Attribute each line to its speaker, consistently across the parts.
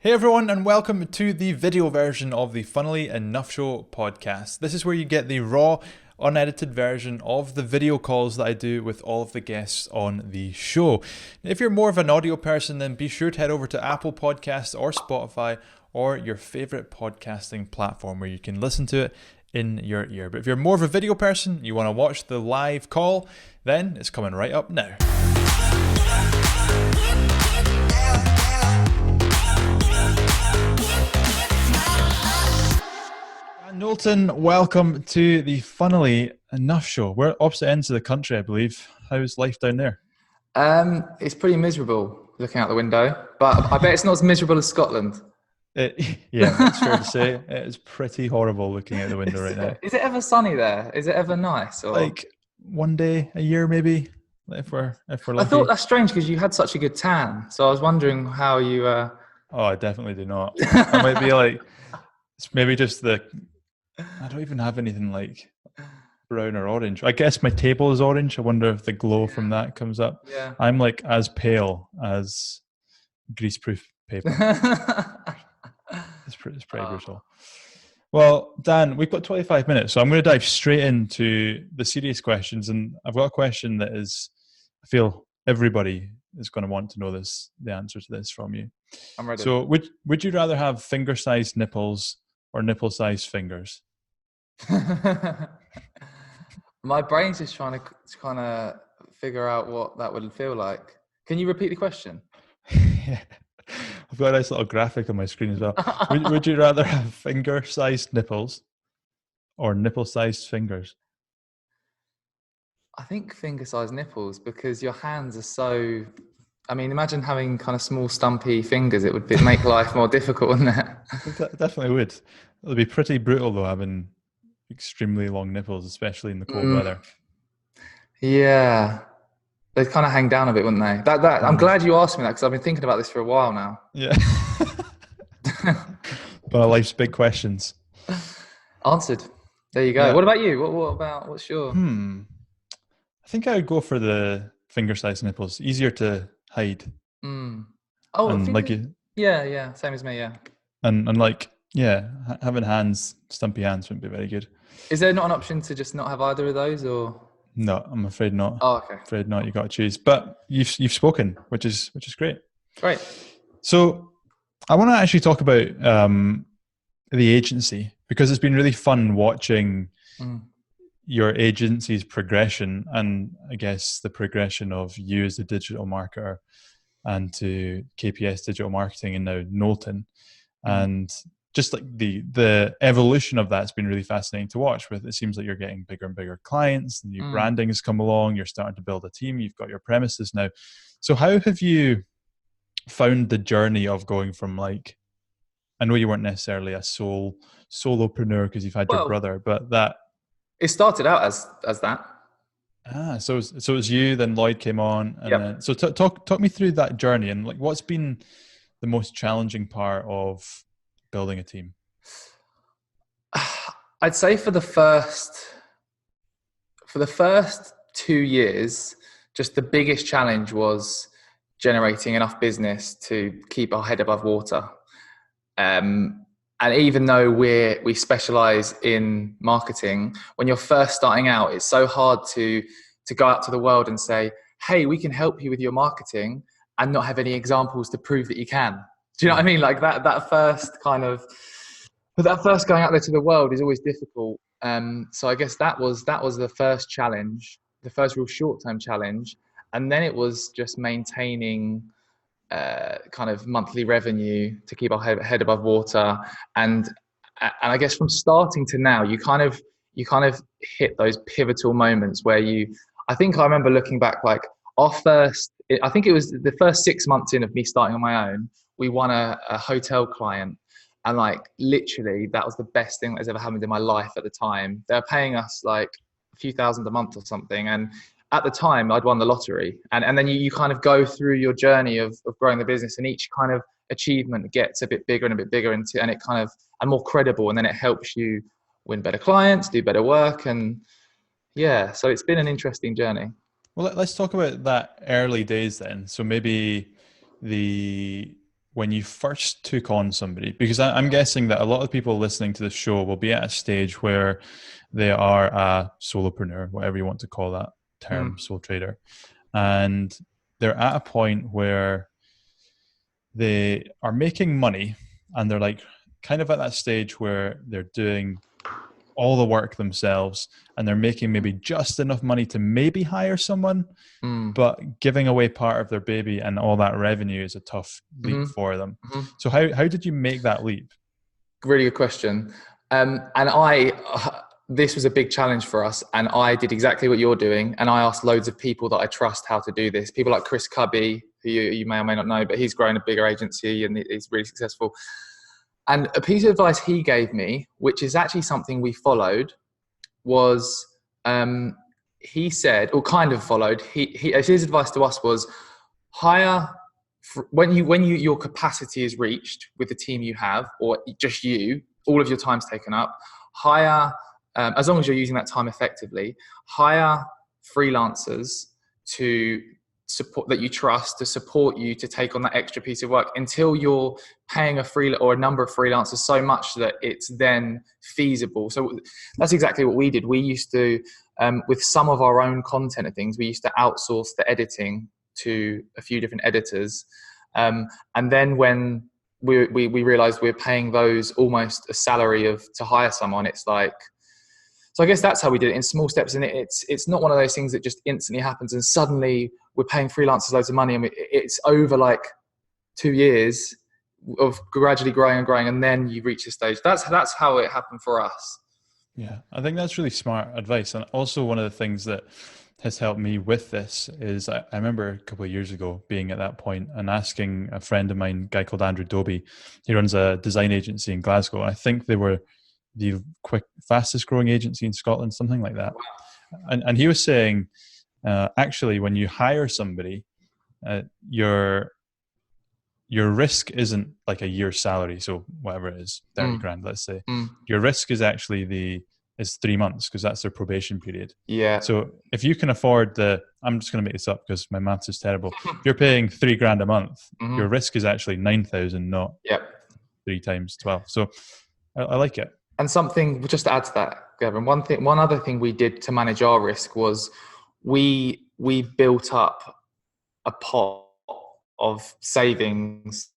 Speaker 1: Hey everyone, and welcome to the video version of the Funnily Enough Show podcast. This is where you get the raw, unedited version of the video calls that I do with all of the guests on the show. If you're more of an audio person, then be sure to head over to Apple Podcasts or Spotify or your favorite podcasting platform where you can listen to it in your ear. But if you're more of a video person, you want to watch the live call, then it's coming right up now. Knowlton, welcome to the Funnily Enough Show. We're at opposite ends of the country, I believe. How's life down there?
Speaker 2: It's pretty miserable looking out the window, but I bet it's not as miserable as Scotland.
Speaker 1: Yeah, that's fair to say. It is pretty horrible looking out the window right now.
Speaker 2: Is it ever sunny there? Is it ever nice? Or?
Speaker 1: Like one day a year, maybe, if we're lucky.
Speaker 2: I thought that's strange because you had such a good tan, so I was wondering how you.
Speaker 1: Oh, I definitely do not. I might be like, it's maybe just I don't even have anything like brown or orange. I guess my table is orange. I wonder if the glow from that comes up.
Speaker 2: Yeah.
Speaker 1: I'm like as pale as greaseproof paper. It's pretty brutal. Well, Dan, we've got 25 minutes, so I'm going to dive straight into the serious questions. And I've got a question that I feel everybody is going to want to know the answer to this from you.
Speaker 2: I'm ready.
Speaker 1: So would you rather have finger-sized nipples or nipple-sized fingers?
Speaker 2: My brain's just trying to kind of figure out what that would feel like. Can you repeat the question?
Speaker 1: Yeah. I've got a nice little graphic on my screen as well. Would you rather have finger-sized nipples or nipple-sized fingers?
Speaker 2: I think finger-sized nipples, because your hands are so... I mean, imagine having kind of small, stumpy fingers. It would make life more difficult, wouldn't it?
Speaker 1: It definitely would. It would be pretty brutal, though, having extremely long nipples, especially in the cold weather.
Speaker 2: Yeah. They'd kind of hang down a bit, wouldn't they? I'm glad you asked me that, because I've been thinking about this for a while now.
Speaker 1: Yeah. But life's big questions.
Speaker 2: Answered. There you go.
Speaker 1: Yeah.
Speaker 2: What about you? What's your...
Speaker 1: I think I would go for the finger-sized nipples. Easier to hide.
Speaker 2: Oh,
Speaker 1: and
Speaker 2: yeah. Same as me, yeah.
Speaker 1: And like, yeah, having stumpy hands wouldn't be very good.
Speaker 2: Is there not an option to just not have either of those, or?
Speaker 1: No, I'm afraid not.
Speaker 2: Oh, okay.
Speaker 1: Afraid not. You got to choose. But you've spoken, which is great.
Speaker 2: Great.
Speaker 1: So I want to actually talk about the agency, because it's been really fun watching your agency's progression, and I guess the progression of you as a digital marketer and to KPS Digital Marketing and now Knowlton. And just like the evolution of that's been really fascinating to watch. With it seems like you're getting bigger and bigger clients, and new branding has come along, you're starting to build a team, you've got your premises now. So how have you found the journey of going from, like, I know you weren't necessarily a solopreneur because you've had your brother, but that
Speaker 2: it started out as that.
Speaker 1: So it was you, then Lloyd came on, and then so talk me through that journey, and like what's been the most challenging part of building a team?
Speaker 2: I'd say for the first 2 years, just the biggest challenge was generating enough business to keep our head above water. And even though we specialize in marketing, when you're first starting out, it's so hard to go out to the world and say, hey, we can help you with your marketing, and not have any examples to prove that you can. Do you know what I mean? Like that first going out there to the world is always difficult. So I guess that was the first challenge, the first real short-term challenge. And then it was just maintaining kind of monthly revenue to keep our head above water. And I guess from starting to now, you kind of hit those pivotal moments where I think I remember looking back, like I think it was the first 6 months in of me starting on my own, we won a hotel client. And like, literally, that was the best thing that's ever happened in my life at the time. They were paying us like a few thousand a month or something. And at the time, I'd won the lottery. And then you kind of go through your journey of growing the business, and each kind of achievement gets a bit bigger and a bit bigger, and it kind of, and more credible. And then it helps you win better clients, do better work. And yeah, so it's been an interesting journey.
Speaker 1: Well, let's talk about that early days then. So maybe when you first took on somebody, because I'm guessing that a lot of people listening to the show will be at a stage where they are a solopreneur, whatever you want to call that term, sole trader, and they're at a point where they are making money and they're like kind of at that stage where they're doing all the work themselves and they're making maybe just enough money to maybe hire someone, but giving away part of their baby and all that revenue is a tough leap for them. So how did you make that leap?
Speaker 2: Really good question. And this was a big challenge for us, and I did exactly what you're doing, and I asked loads of people that I trust how to do this. People like Chris Cubby, who you may or may not know, but he's grown a bigger agency and he's really successful. And a piece of advice he gave me, which is actually something we followed, was he said, or kind of followed, his advice to us was hire, when your capacity is reached with the team you have, or just you, all of your time's taken up, hire, as long as you're using that time effectively, hire freelancers to support, that you trust, to support you to take on that extra piece of work until you're paying a number of freelancers so much that it's then feasible. So that's exactly what we did. We used to, with some of our own content and things, we used to outsource the editing to a few different editors. And then when we realized we're paying those almost a salary to hire someone, it's like, so I guess that's how we did it, in small steps. And it's not one of those things that just instantly happens and suddenly we're paying freelancers loads of money. I mean, it's over like 2 years of gradually growing and growing, and then you reach a stage. That's how it happened for us.
Speaker 1: Yeah, I think that's really smart advice. And also one of the things that has helped me with this is I remember a couple of years ago being at that point and asking a friend of mine, a guy called Andrew Doby. He runs a design agency in Glasgow, and I think they were the fastest growing agency in Scotland, something like that. And he was saying, actually, when you hire somebody, your risk isn't like a year's salary. So whatever it is, 30 grand, let's say. Your risk is actually is 3 months, because that's their probation period.
Speaker 2: Yeah.
Speaker 1: So if you can afford I'm just going to make this up because my maths is terrible. If you're paying 3 grand a month, your risk is actually 9,000, not 3 times 12. So I like it.
Speaker 2: And something, just to add to that, Gavin, one other thing we did to manage our risk was we built up a pot of savings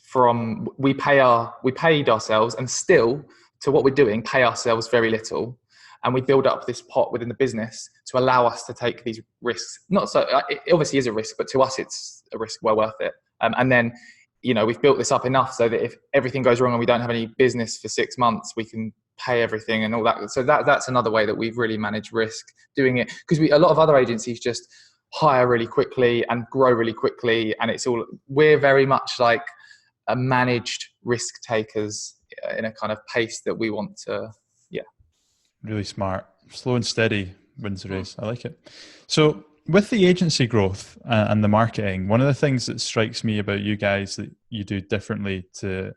Speaker 2: from, we paid ourselves, and still to what we're doing, pay ourselves very little. And we build up this pot within the business to allow us to take these risks. Not so, it obviously is a risk, but to us, it's a risk well worth it. And then, we've built this up enough so that if everything goes wrong and we don't have any business for 6 months, we can pay everything and all that. So that's another way that we've really managed risk doing it. Because a lot of other agencies just hire really quickly and grow really quickly. And we're very much like a managed risk takers in a kind of pace that we want to,
Speaker 1: Really smart. Slow and steady wins the race. I like it. So with the agency growth and the marketing, one of the things that strikes me about you guys that you do differently to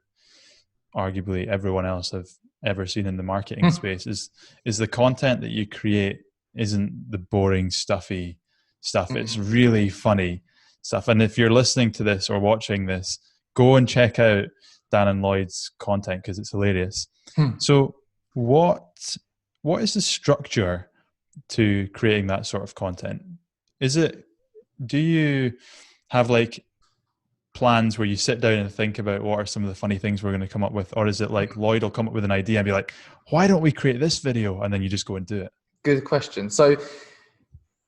Speaker 1: arguably everyone else I've ever seen in the marketing space is the content that you create isn't the boring, stuffy stuff. It's really funny stuff. And if you're listening to this or watching this, go and check out Dan and Lloyd's content because it's hilarious. So what is the structure to creating that sort of content? Do you have like plans where you sit down and think about what are some of the funny things we're going to come up with? Or is it like Lloyd will come up with an idea and be like, why don't we create this video? And then you just go and do it.
Speaker 2: Good question. So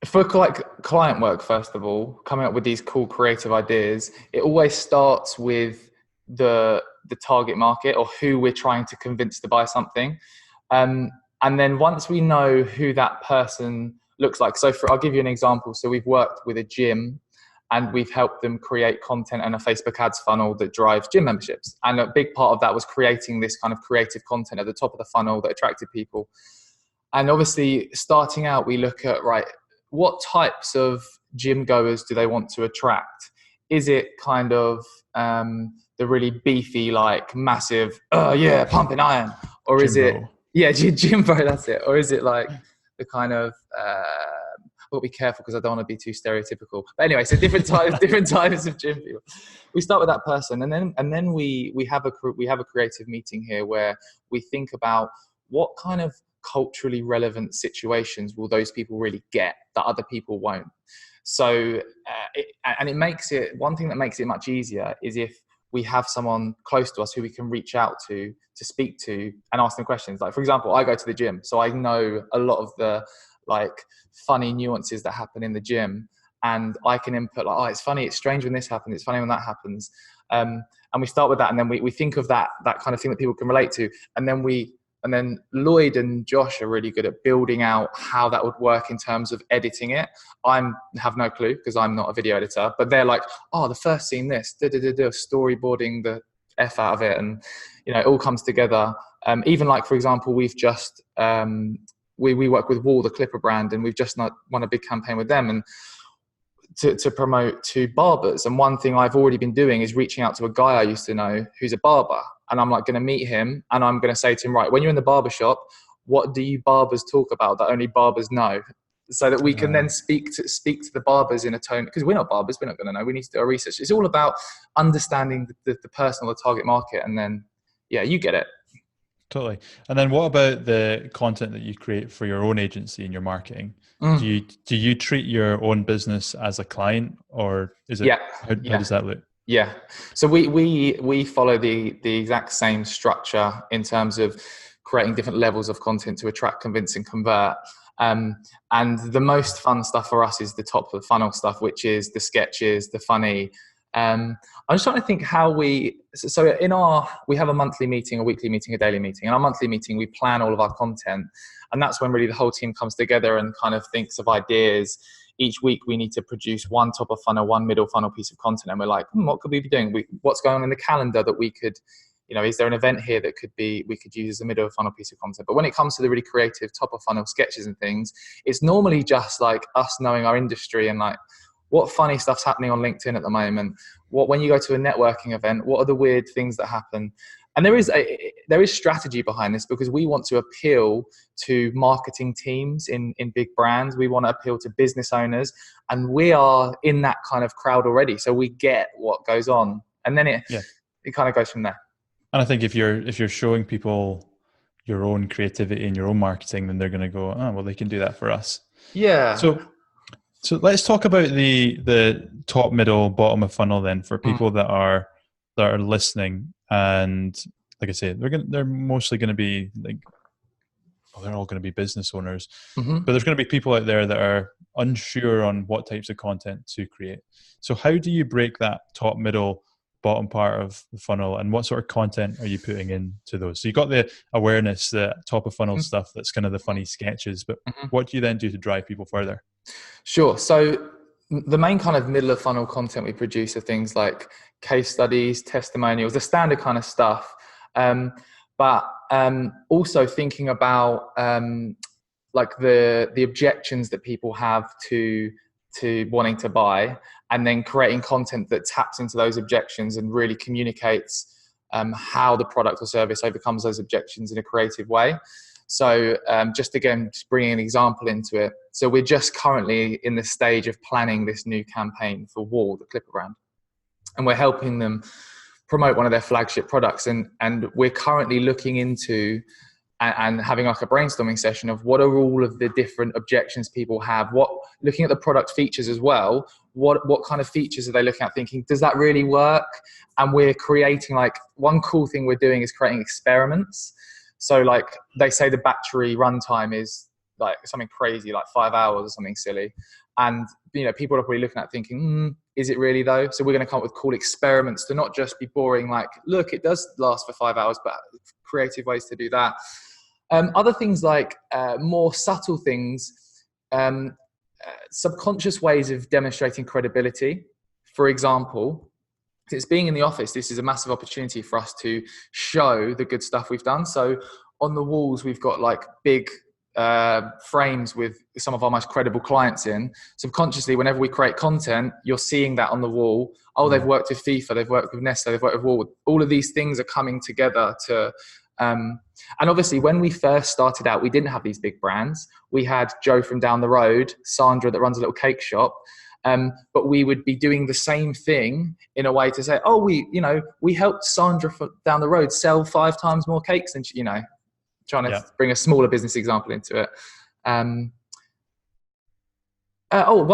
Speaker 2: for like client work, first of all, coming up with these cool creative ideas, it always starts with the target market or who we're trying to convince to buy something. And then once we know who that person looks like, I'll give you an example. So we've worked with a gym and we've helped them create content and a Facebook ads funnel that drives gym memberships. And a big part of that was creating this kind of creative content at the top of the funnel that attracted people. And obviously starting out, we look at, what types of gym goers do they want to attract? Is it kind of the really beefy, like massive, pumping iron? Or is it, Jimbo, that's it. Or is it like the kind of, got to be careful because I don't want to be too stereotypical. But anyway, so different types of gym people. We start with that person, and then we have a creative meeting here where we think about what kind of culturally relevant situations will those people really get that other people won't. So it makes it, one thing that makes it much easier is if we have someone close to us who we can reach out to speak to and ask them questions. Like, for example, I go to the gym, so I know a lot of the like funny nuances that happen in the gym, and I can input like, oh, it's funny, it's strange when this happens, it's funny when that happens. And we start with that, and then we think of that kind of thing that people can relate to. And then Lloyd and Josh are really good at building out how that would work in terms of editing it. I have no clue because I'm not a video editor, but they're like, oh, the first scene, this, storyboarding the F out of it. And, it all comes together. Even like, for example, we've just, we work with Wall, the Clipper brand, and we've just won a big campaign with them and to promote to barbers. And one thing I've already been doing is reaching out to a guy I used to know who's a barber. And I'm like going to meet him, and I'm going to say to him, right, when you're in the barber shop, what do you barbers talk about that only barbers know? So that we can then speak to the barbers in a tone, because we're not barbers, we're not going to know. We need to do our research. It's all about understanding the person or the target market, and then, yeah, you get it.
Speaker 1: Totally. And then what about the content that you create for your own agency and your marketing? Do you treat your own business as a client, or is it? How does that look?
Speaker 2: Yeah. So we follow the exact same structure in terms of creating different levels of content to attract, convince, and convert. And the most fun stuff for us is the top of the funnel stuff, which is the sketches, the funny. I'm just trying to think how we have a monthly meeting, a weekly meeting, a daily meeting. In our monthly meeting, we plan all of our content, and that's when really the whole team comes together and kind of thinks of ideas. Each week we need to produce one top of funnel, one middle funnel piece of content, and we're like, what could we be doing? What's going on in the calendar that we could, is there an event here that we could use as a middle funnel piece of content? But when it comes to the really creative top of funnel sketches and things, it's normally just like us knowing our industry and like, what funny stuff's happening on LinkedIn at the moment? When you go to a networking event, what are the weird things that happen? And there is strategy behind this, because we want to appeal to marketing teams in big brands. We want to appeal to business owners, and we are in that kind of crowd already. So we get what goes on, and then it kind of goes from there.
Speaker 1: And I think if you're showing people your own creativity and your own marketing, then they're going to go, oh, well, they can do that for us.
Speaker 2: Yeah.
Speaker 1: So let's talk about the top, middle, bottom of funnel then, for people that are listening. And like I say, they're mostly going to be like, well, they're all going to be business owners, but there's going to be people out there that are unsure on what types of content to create. So how do you break that top, middle, bottom part of the funnel, and what sort of content are you putting into those? So you got the awareness, the top of funnel stuff, that's kind of the funny sketches, but what do you then do to drive people further? Sure.
Speaker 2: So the main kind of middle of funnel content we produce are things like case studies, testimonials, the standard kind of stuff. But also thinking about like the objections that people have to wanting to buy, and then creating content that taps into those objections and really communicates how the product or service overcomes those objections in a creative way. So just bringing an example into it. So we're just currently in the stage of planning this new campaign for Wall, the Clipper brand. And we're helping them promote one of their flagship products. And we're currently looking into and having like a brainstorming session of what are all of the different objections people have, looking at the product features as well. What kind of features are they looking at, thinking, does that really work? And we're creating, like, one cool thing we're doing is creating experiments. So like they say the battery runtime is like something crazy, like 5 hours or something silly. And, people are probably looking at thinking, is it really though? So we're going to come up with cool experiments to not just be boring, like, look, it does last for 5 hours, but creative ways to do that. Other things like more subtle things, subconscious ways of demonstrating credibility. For example, it's being in the office, this is a massive opportunity for us to show the good stuff we've done. So on the walls, we've got like big frames with some of our most credible clients in. Subconsciously, whenever we create content, you're seeing that on the wall. Oh, they've worked with FIFA, they've worked with Nestle, they've worked with Wall. All of these things are coming together to And obviously, when we first started out, we didn't have these big brands. We had Joe from down the road, Sandra that runs a little cake shop. But we would be doing the same thing in a way to say, oh, we helped Sandra down the road sell 5 times more cakes than she, trying to bring a smaller business example into it. One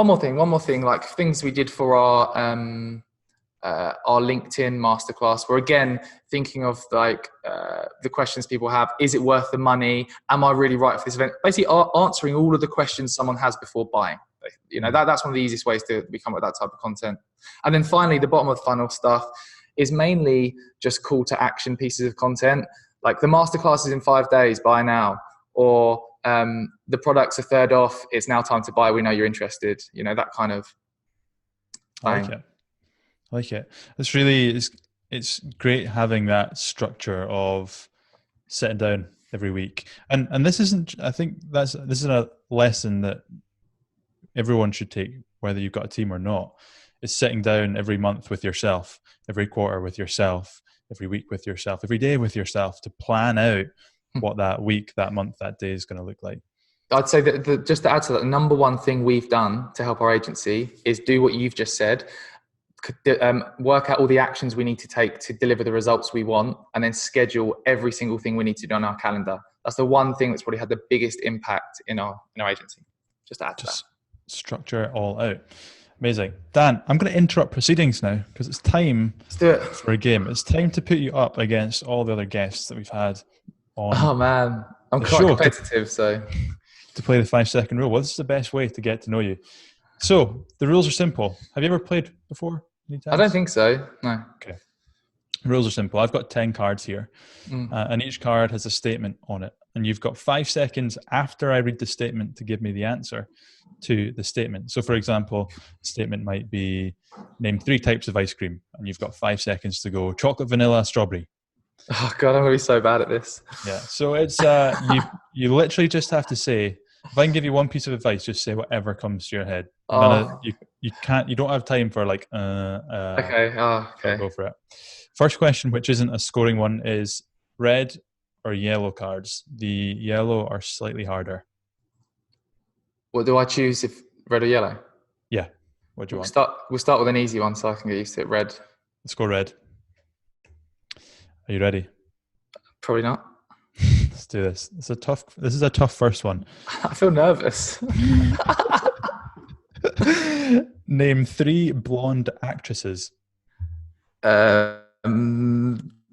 Speaker 2: more thing, like things we did for our LinkedIn masterclass, where again, thinking of like the questions people have: is it worth the money? Am I really right for this event? Basically, answering all of the questions someone has before buying. That's one of the easiest ways to become with that type of content. And then finally, the bottom of the funnel stuff is mainly just call to action pieces of content, like the masterclass is in 5 days, buy now, or the products are third off, it's now time to buy, we know you're interested. That kind of thing.
Speaker 1: I like it. It's great having that structure of sitting down every week. And this isn't, I think this is a lesson that everyone should take, whether you've got a team or not. It's sitting down every month with yourself, every quarter with yourself, every week with yourself, every day with yourself, to plan out what that week, that month, that day is going to look like.
Speaker 2: I'd say that just to add to that, the number one thing we've done to help our agency is do what you've just said. Work out all the actions we need to take to deliver the results we want, and then schedule every single thing we need to do on our calendar. That's the one thing that's probably had the biggest impact in our agency. Just to add to that.
Speaker 1: Structure it all out. Amazing. Dan, I'm going to interrupt proceedings now because it's time for a game. It's time to put you up against all the other guests that we've had on.
Speaker 2: Oh man, I'm quite competitive, so
Speaker 1: to play the 5-second rule. Well, this is the best way to get to know you. So the rules are simple. Have you ever played before?
Speaker 2: I don't think so. No.
Speaker 1: Okay. The rules are simple. I've got 10 cards here, and each card has a statement on it. And you've got 5 seconds after I read the statement to give me the answer to the statement. So, for example, the statement might be, name 3 types of ice cream. And you've got 5 seconds to go chocolate, vanilla, strawberry.
Speaker 2: Oh, God, I'm going to be so bad at this.
Speaker 1: Yeah. So it's you literally just have to say, if I can give you one piece of advice, just say whatever comes to your head. You don't have time for like,
Speaker 2: okay. Okay.
Speaker 1: Go for it. First question, which isn't a scoring one, is red or yellow cards. The yellow are slightly harder.
Speaker 2: What do I choose, if red or yellow?
Speaker 1: Yeah. What do you want?
Speaker 2: We'll start with an easy one so I can get used to it. Red.
Speaker 1: Let's go red. Are you ready?
Speaker 2: Probably not.
Speaker 1: Let's do this. This is a tough first one.
Speaker 2: I feel nervous.
Speaker 1: Name 3 blonde actresses.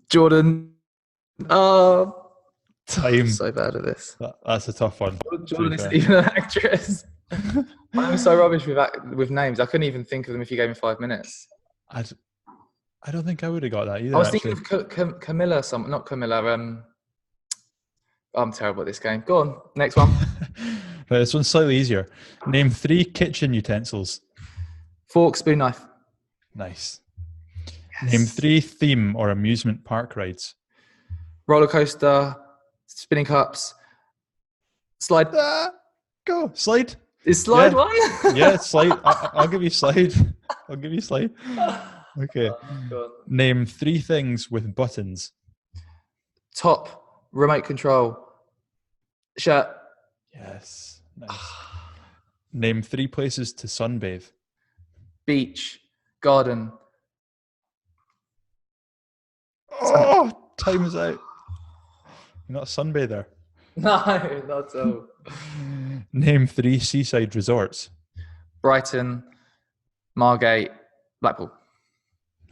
Speaker 2: Jordan. Oh,
Speaker 1: time.
Speaker 2: I'm so bad at this.
Speaker 1: That's a tough one.
Speaker 2: Jordan isn't even an actress. I'm so rubbish with names. I couldn't even think of them if you gave me 5 minutes.
Speaker 1: I don't think I would have got that either.
Speaker 2: I was thinking of Camilla. Not Camilla. I'm terrible at this game. Go on, next one.
Speaker 1: Right, this one's slightly easier. Name 3 kitchen utensils.
Speaker 2: Fork, spoon, knife.
Speaker 1: Nice. Yes. Name 3 theme or amusement park rides.
Speaker 2: Roller coaster, spinning cups, slide.
Speaker 1: Go, slide.
Speaker 2: Is slide one?
Speaker 1: Yeah, slide. I'll give you slide. I'll give you slide. Okay.
Speaker 2: Oh,
Speaker 1: Name 3 things with buttons.
Speaker 2: Top, remote control, shirt.
Speaker 1: Yes. Nice. Name 3 places to sunbathe.
Speaker 2: Beach, garden.
Speaker 1: Oh, time is out. You're not a sunbather.
Speaker 2: No, not so.
Speaker 1: Name 3 seaside resorts.
Speaker 2: Brighton, Margate, Blackpool.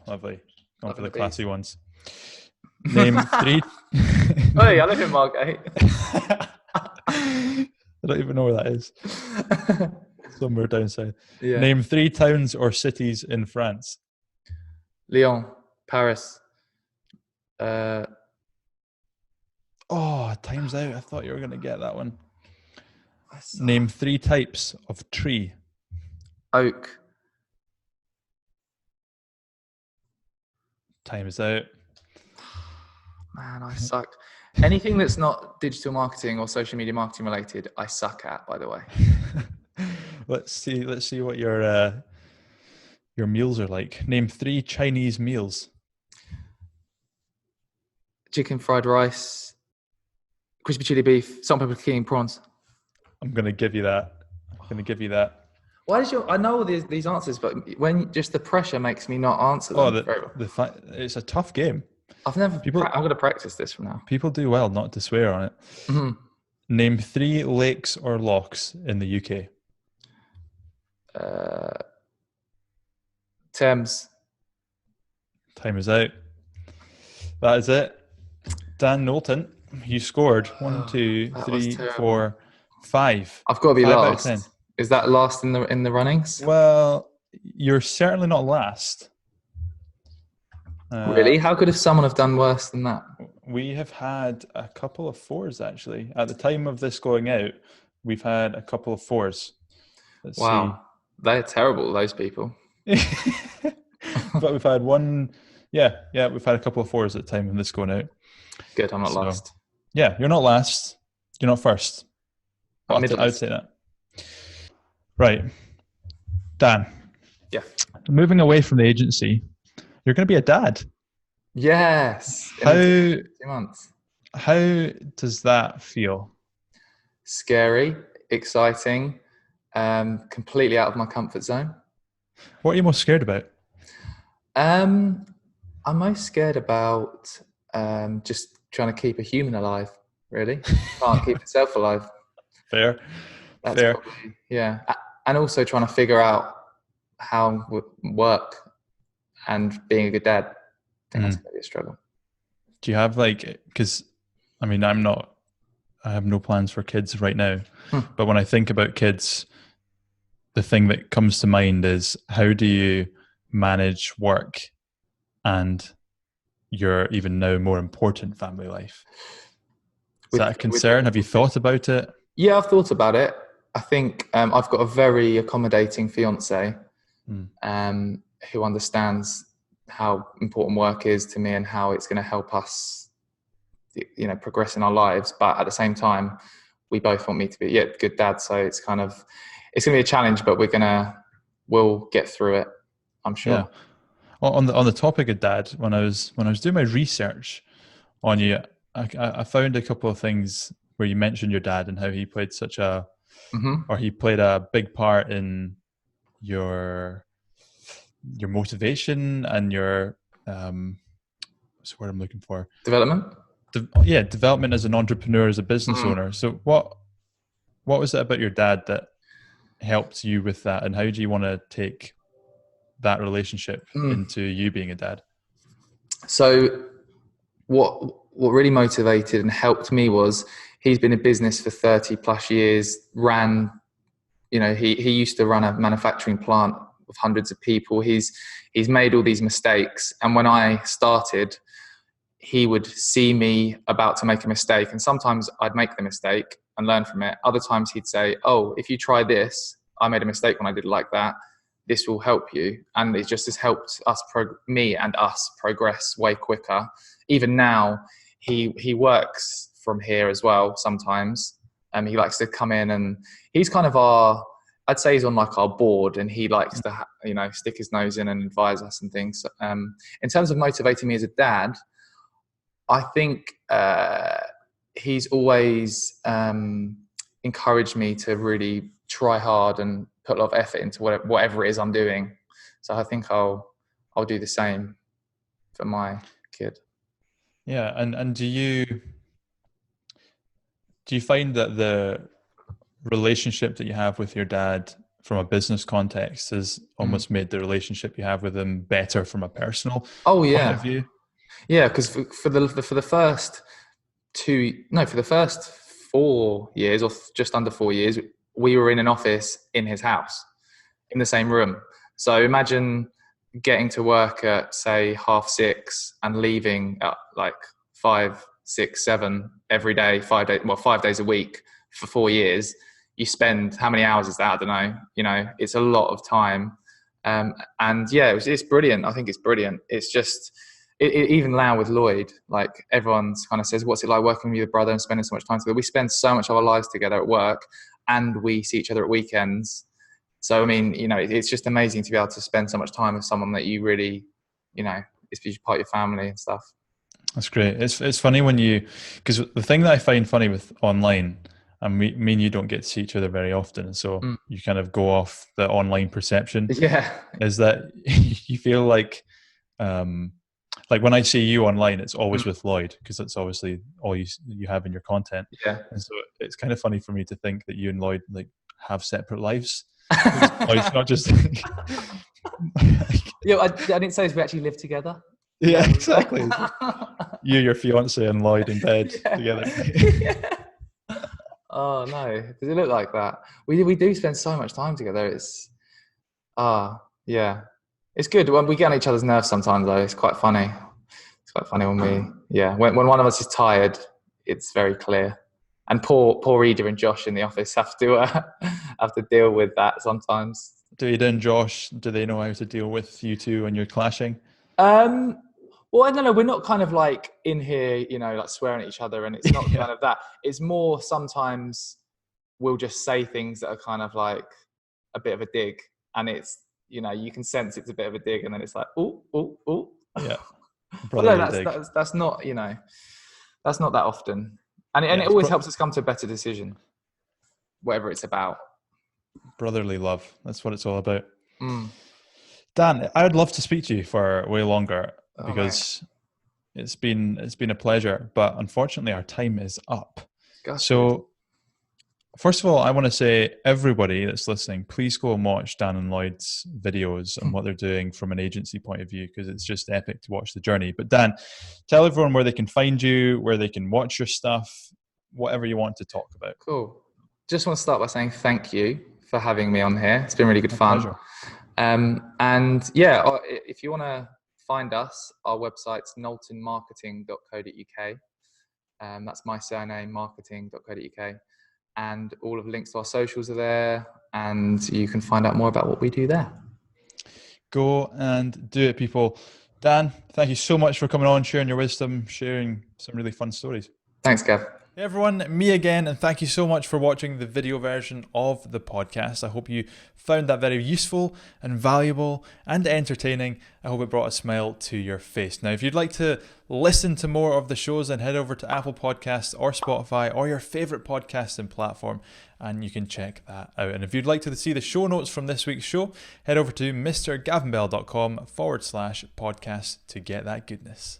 Speaker 1: Lovely. Going for the classy ones. Name 3.
Speaker 2: Hey, I live in Margate.
Speaker 1: I don't even know where that is. Somewhere down south.
Speaker 2: Yeah.
Speaker 1: Name 3 towns or cities in France.
Speaker 2: Lyon, Paris.
Speaker 1: Time's out. I thought you were going to get that one. Name 3 types of tree.
Speaker 2: Oak.
Speaker 1: Time is out.
Speaker 2: Man, I suck. Anything that's not digital marketing or social media marketing related, I suck at, by the way.
Speaker 1: Let's see what your meals are like. Name 3 Chinese meals.
Speaker 2: chicken fried rice, crispy chili beef, salt and pepper king prawns.
Speaker 1: I'm going to give you that.
Speaker 2: Why did you? I know all these answers, but when just the pressure makes me not answer them.
Speaker 1: Oh, it's a tough game.
Speaker 2: I'm going to practice this from now.
Speaker 1: People do well not to swear on it.
Speaker 2: Mm-hmm.
Speaker 1: Name 3 lakes or lochs in the UK.
Speaker 2: Thames.
Speaker 1: Time is out. That is it. Dan Knowlton, you scored 1, 2, 3, 4, 5.
Speaker 2: I've got to be
Speaker 1: 5
Speaker 2: last.
Speaker 1: out of 10.
Speaker 2: Is that last in the runnings?
Speaker 1: Well, you're certainly not last.
Speaker 2: Really? How could someone have done worse than that?
Speaker 1: We have had a couple of 4s, actually. At the time of this going out, we've had a couple of 4s. Let's
Speaker 2: see. They're terrible, those people.
Speaker 1: But we've had one. Yeah, we've had a couple of 4s at the time of this going out.
Speaker 2: Good, I'm not last.
Speaker 1: Yeah, you're not last. You're not first. I would say that. Right. Dan.
Speaker 2: Yeah.
Speaker 1: Moving away from the agency, you're going to be a dad.
Speaker 2: Yes.
Speaker 1: How
Speaker 2: 2 months.
Speaker 1: How does that feel?
Speaker 2: Scary, exciting, completely out of my comfort zone.
Speaker 1: What are you most scared about?
Speaker 2: I'm most scared about just trying to keep a human alive, really. Can't keep itself alive.
Speaker 1: Fair.
Speaker 2: That's probably, yeah. And also trying to figure out how work and being a good dad. I think that's going to be a struggle.
Speaker 1: Do you have because I mean, I have no plans for kids right now, but when I think about kids, the thing that comes to mind is how do you manage work and your even now more important family life? Is that a concern? Have you thought about it?
Speaker 2: Yeah, I've thought about it. I think I've got a very accommodating fiance who understands how important work is to me and how it's going to help us, progress in our lives. But at the same time, we both want me to be a good dad. So it's going to be a challenge, but we'll get through it, I'm sure.
Speaker 1: Yeah. On the topic of dad, when I was doing my research on you, I found a couple of things where you mentioned your dad and how he played he played a big part in your motivation and your what's the word I'm looking for?
Speaker 2: Development.
Speaker 1: Development as an entrepreneur, as a business owner. So what was it about your dad that helped you with that, and how do you want to take that relationship into you being a dad?
Speaker 2: So what really motivated and helped me was he's been in business for 30 plus years, he used to run a manufacturing plant with hundreds of people. He's made all these mistakes. And when I started, he would see me about to make a mistake. And sometimes I'd make the mistake and learn from it. Other times he'd say, oh, if you try this, I made a mistake when I did it like that. This will help you. And it just has helped us, me and us, progress way quicker. Even now, he works from here as well sometimes. He likes to come in, and he's kind of I'd say he's on our board, and he likes to, stick his nose in and advise us and things. In terms of motivating me as a dad, I think he's always encouraged me to really try hard and put a lot of effort into whatever it is I'm doing. So I think I'll do the same for my kid.
Speaker 1: Yeah, and do you find that the relationship that you have with your dad from a business context has almost made the relationship you have with him better from a personal point of view?
Speaker 2: Yeah, because for the first 4 years, or just under 4 years, we were in an office in his house, in the same room. So imagine getting to work at, say, 6:30 and leaving at 5, 6, 7 every day, 5 days a week for 4 years. You spend, how many hours is that? I don't know. It's a lot of time. It's brilliant. I think it's brilliant. It's just, even now with Lloyd, everyone's kind of says, what's it like working with your brother and spending so much time together? We spend so much of our lives together at work, and we see each other at weekends. So, I mean, it's just amazing to be able to spend so much time with someone that you really, is part of your family and stuff.
Speaker 1: That's great. It's funny when because the thing that I find funny with online, and me and you don't get to see each other very often, so you kind of go off the online perception,
Speaker 2: Yeah.
Speaker 1: is that you feel like when I see you online, it's always with Lloyd, because that's obviously all you have in your content.
Speaker 2: Yeah.
Speaker 1: And so it's kind of funny for me to think that you and Lloyd like have separate lives. Lloyd's not just
Speaker 2: Yeah, I didn't say this, we actually live together.
Speaker 1: yeah, exactly. You, your fiance, and Lloyd in bed together.
Speaker 2: Yeah. Oh no, does it look like that? We do spend so much time together. It's yeah, it's good when we get on each other's nerves sometimes though. It's quite funny. It's quite funny when when one of us is tired, it's very clear. And poor Ida and Josh in the office have to deal with that sometimes.
Speaker 1: Do Ida and Josh, do they know how to deal with you two when you're clashing?
Speaker 2: Well, I don't know. We're not kind of like in here, like swearing at each other, and it's not kind of that. It's more sometimes we'll just say things that are kind of like a bit of a dig, and it's you can sense it's a bit of a dig, and then it's like oh.
Speaker 1: Yeah.
Speaker 2: But no, that's not that's not that often, and it always helps us come to a better decision, whatever it's about.
Speaker 1: Brotherly love. That's what it's all about. Dan, I would love to speak to you for way longer because it's been a pleasure, but unfortunately our time is up. So first of all, I want to say everybody that's listening, please go and watch Dan and Lloyd's videos and what they're doing from an agency point of view, because it's just epic to watch the journey. But Dan, tell everyone where they can find you, where they can watch your stuff, whatever you want to talk about.
Speaker 2: Cool. Just want to start by saying thank you for having me on here. It's been really good fun.
Speaker 1: Pleasure.
Speaker 2: And yeah, if you want to find us, our website's knowltonmarketing.co.uk. That's my surname, marketing.co.uk. And all of the links to our socials are there, and you can find out more about what we do there.
Speaker 1: Go and do it, people. Dan, thank you so much for coming on, sharing your wisdom, sharing some really fun stories.
Speaker 2: Thanks, Gav.
Speaker 1: Hey everyone, me again, and thank you so much for watching the video version of the podcast. I hope you found that very useful and valuable and entertaining. I hope it brought a smile to your face. Now, if you'd like to listen to more of the shows, then head over to Apple Podcasts or Spotify or your favorite podcasting platform, and you can check that out. And if you'd like to see the show notes from this week's show, head over to mrgavinbell.com/podcast to get that goodness.